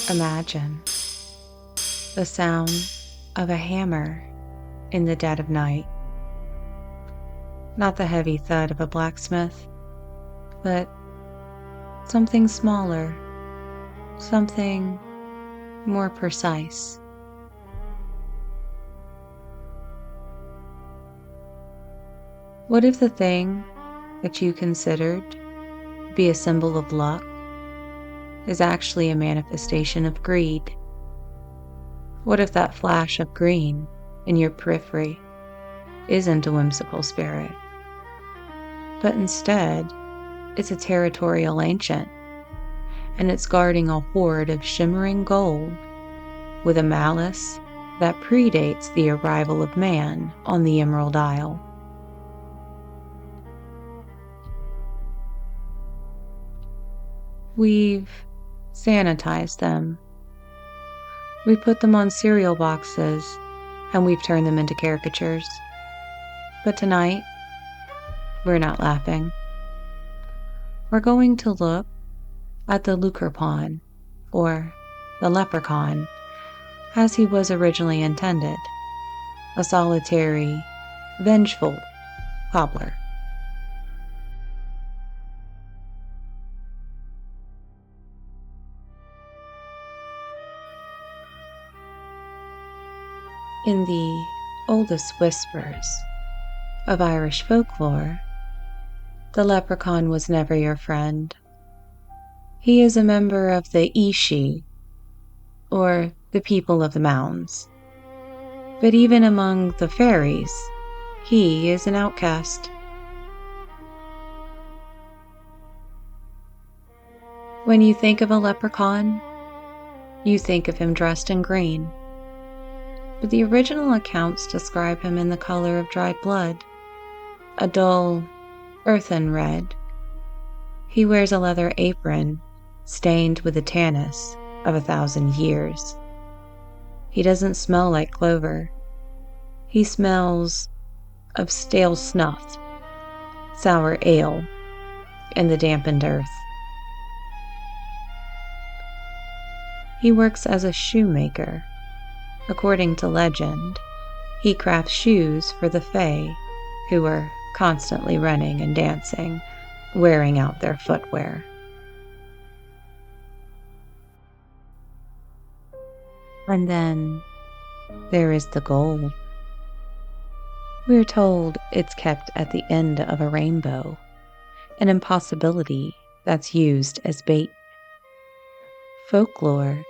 Imagine the sound of a hammer in the dead of night. Not the heavy thud of a blacksmith, but something smaller, something more precise. What if the thing that you considered to be a symbol of luck is actually a manifestation of greed? What if that flash of green in your periphery isn't a whimsical spirit, but instead it's a territorial ancient, and it's guarding a hoard of shimmering gold with a malice that predates the arrival of man on the Emerald Isle? We've sanitized them. We put them on cereal boxes, and we've turned them into caricatures. But tonight, we're not laughing. We're going to look at the leprechaun, or the leprechaun, as he was originally intended, a solitary, vengeful cobbler. In the oldest whispers of Irish folklore, the leprechaun was never your friend. He is a member of the Ishi, or the people of the mounds. But even among the fairies, he is an outcast. When you think of a leprechaun, you think of him dressed in green. But the original accounts describe him in the color of dried blood, a dull, earthen red. He wears a leather apron stained with the tannus of 1,000 years. He doesn't smell like clover. He smells of stale snuff, sour ale, and the dampened earth. He works as a shoemaker. According to legend, he crafts shoes for the Fae, who are constantly running and dancing, wearing out their footwear. And then there is the gold. We're told it's kept at the end of a rainbow, an impossibility that's used as bait. Folklore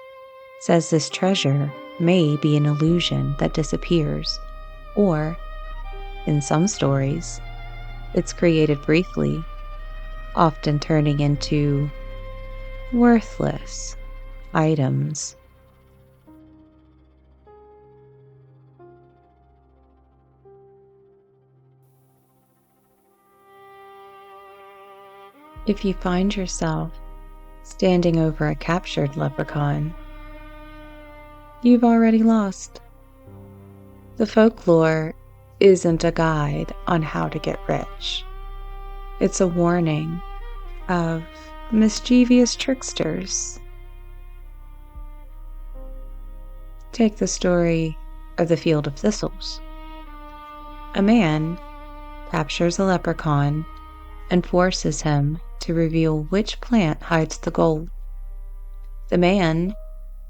says this treasure may be an illusion that disappears, or, in some stories, it's created briefly, often turning into worthless items. If you find yourself standing over a captured leprechaun, you've already lost. The folklore isn't a guide on how to get rich. It's a warning of mischievous tricksters. Take the story of the Field of Thistles. A man captures a leprechaun and forces him to reveal which plant hides the gold. The man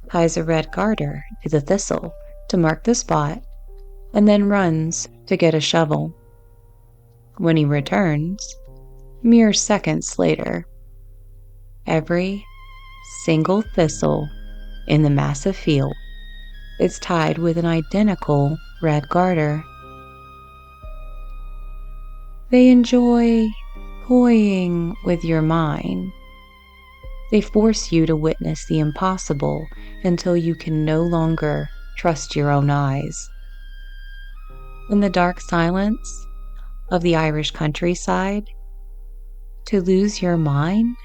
ties a red garter to the thistle to mark the spot, and then runs to get a shovel. When he returns, mere seconds later, every single thistle in the massive field is tied with an identical red garter. They enjoy toying with your mind. They force you to witness the impossible until you can no longer trust your own eyes. In the dark silence of the Irish countryside, to lose your mind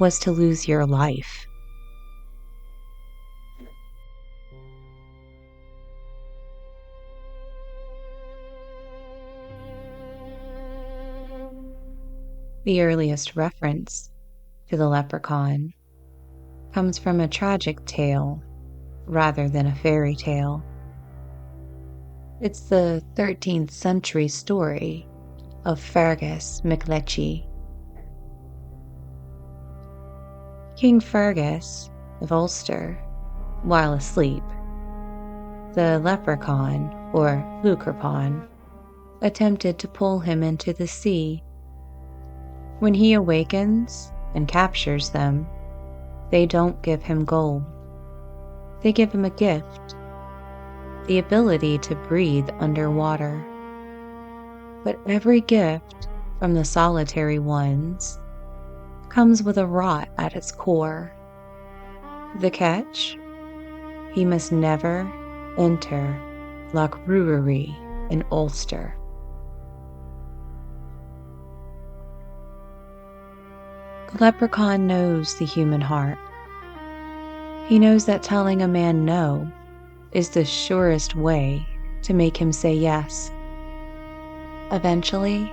was to lose your life. The earliest reference to the leprechaun comes from a tragic tale rather than a fairy tale. It's the 13th century story of Fergus MacLeichi. King Fergus of Ulster, while asleep, the leprechaun, or leprechaun, attempted to pull him into the sea. When he awakens and captures them, they don't give him gold. They give him a gift, the ability to breathe underwater. But every gift from the solitary ones comes with a rot at its core. The catch? He must never enter Loch Brewery in Ulster. The leprechaun knows the human heart. He knows that telling a man no is the surest way to make him say yes. Eventually,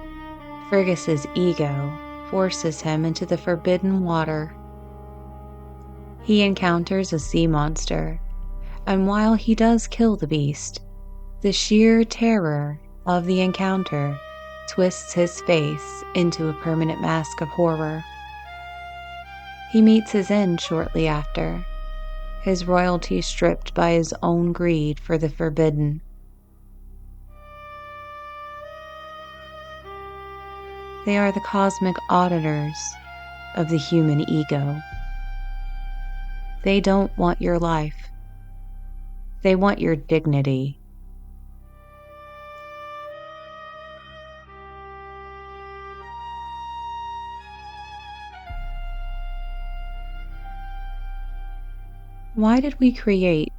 Fergus's ego forces him into the forbidden water. He encounters a sea monster, and while he does kill the beast, the sheer terror of the encounter twists his face into a permanent mask of horror. He meets his end shortly after, his royalty stripped by his own greed for the forbidden. They are the cosmic auditors of the human ego. They don't want your life. They want your dignity. Why did we create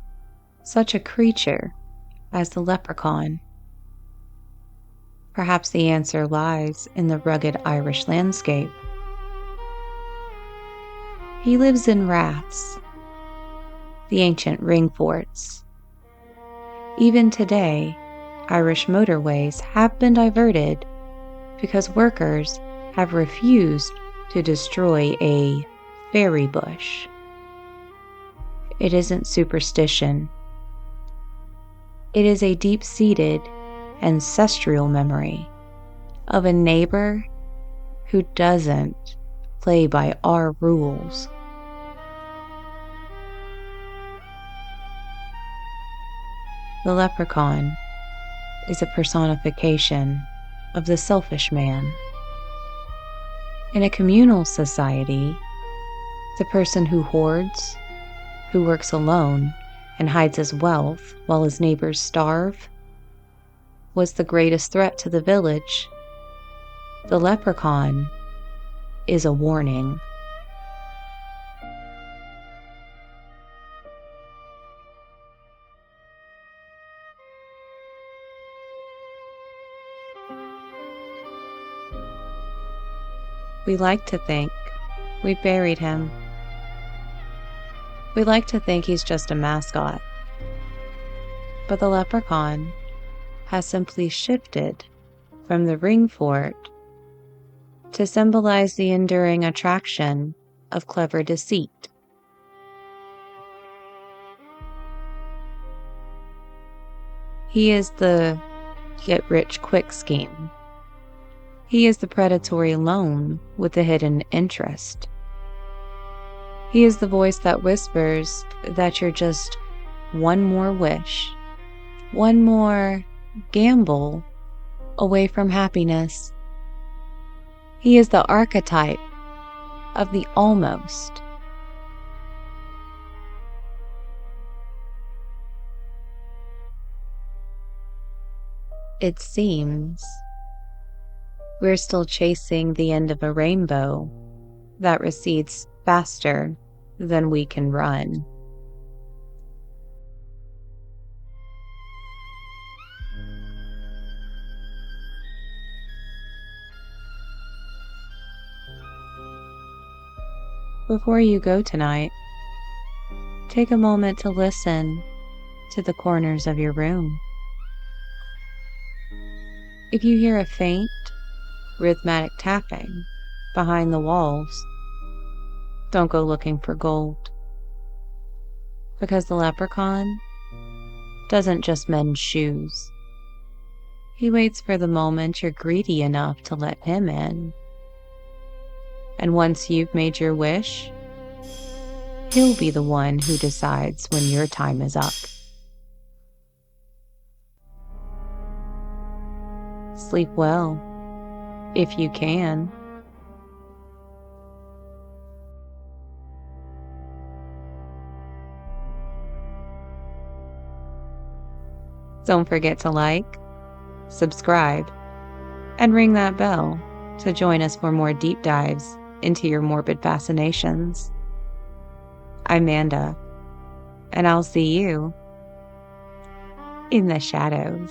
such a creature as the leprechaun? Perhaps the answer lies in the rugged Irish landscape. He lives in raths, the ancient ring forts. Even today, Irish motorways have been diverted because workers have refused to destroy a fairy bush. It isn't superstition. It is a deep-seated ancestral memory of a neighbor who doesn't play by our rules. The leprechaun is a personification of the selfish man. In a communal society, the person who hoards, who works alone and hides his wealth while his neighbors starve, was the greatest threat to the village. The leprechaun is a warning. We like to think we buried him. We like to think he's just a mascot. But the leprechaun has simply shifted from the ring fort to symbolize the enduring attraction of clever deceit. He is the get-rich-quick scheme. He is the predatory loan with a hidden interest. He is the voice that whispers that you're just one more wish, one more gamble away from happiness. He is the archetype of the almost. It seems we're still chasing the end of a rainbow that recedes faster than we can run. Before you go tonight, take a moment to listen to the corners of your room. If you hear a faint, rhythmic tapping behind the walls, don't go looking for gold. Because the leprechaun doesn't just mend shoes. He waits for the moment you're greedy enough to let him in. And once you've made your wish, he'll be the one who decides when your time is up. Sleep well, if you can. Don't forget to like, subscribe, and ring that bell to join us for more deep dives into your morbid fascinations. I'm Amanda, and I'll see you in the shadows.